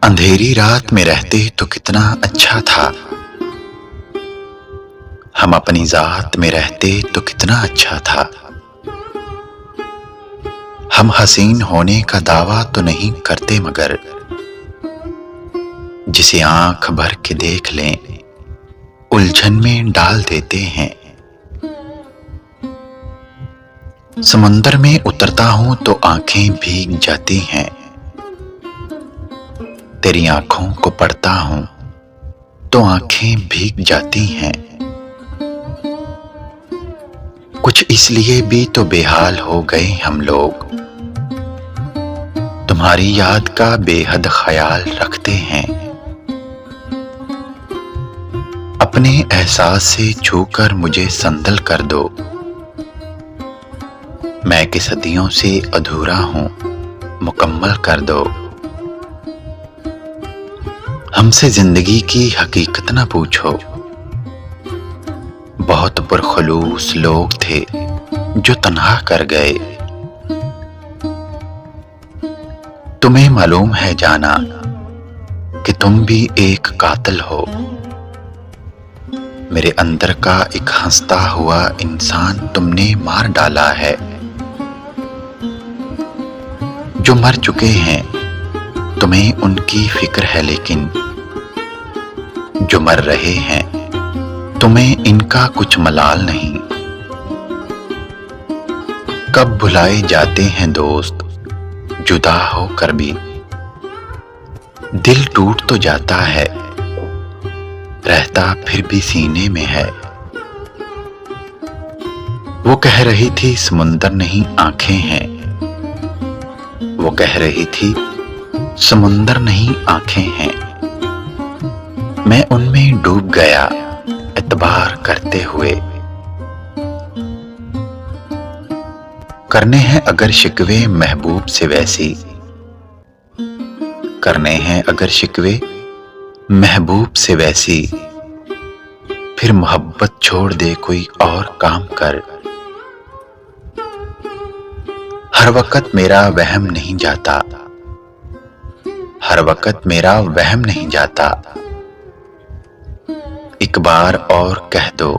अंधेरी रात में रहते तो कितना अच्छा था। हम अपनी जात में रहते तो कितना अच्छा था। हम हसीन होने का दावा तो नहीं करते, मगर जिसे आंख भर के देख लें उलझन में डाल देते हैं। समंदर में उतरता हूं तो आंखें भीग जाती हैं। तेरी आंखों को पढ़ता हूं तो आंखें भीग जाती हैं। कुछ इसलिए भी तो बेहाल हो गए हम लोग, तुम्हारी याद का बेहद ख्याल रखते हैं। अपने एहसास से छूकर मुझे संदल कर दो, मैं कि सदियों से अधूरा हूं मुकम्मल कर दो। हमसे जिंदगी की हकीकत ना पूछो, बहुत पुरखलूस लोग थे जो तन्हा कर गए। तुम्हें मालूम है जाना कि तुम भी एक कातिल हो। मेरे अंदर का एक हंसता हुआ इंसान तुमने मार डाला है। जो मर चुके हैं तुम्हें उनकी फिक्र है, लेकिन जो मर रहे हैं तुम्हें इनका कुछ मलाल नहीं। कब भुलाए जाते हैं दोस्त जुदा होकर भी, दिल टूट तो जाता है रहता फिर भी सीने में है। वो कह रही थी समुंदर नहीं आंखें हैं, वो कह रही थी समुंदर नहीं आंखें हैं। मैं उनमें डूब गया एतबार करते हुए। करने हैं अगर शिकवे महबूब से वैसी, करने हैं अगर शिकवे महबूब से वैसी, फिर मोहब्बत छोड़ दे कोई और काम कर। हर वक्त मेरा वहम नहीं जाता, हर वक्त मेरा वहम नहीं जाता। एक बार और कह दो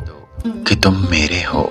कि तुम मेरे हो।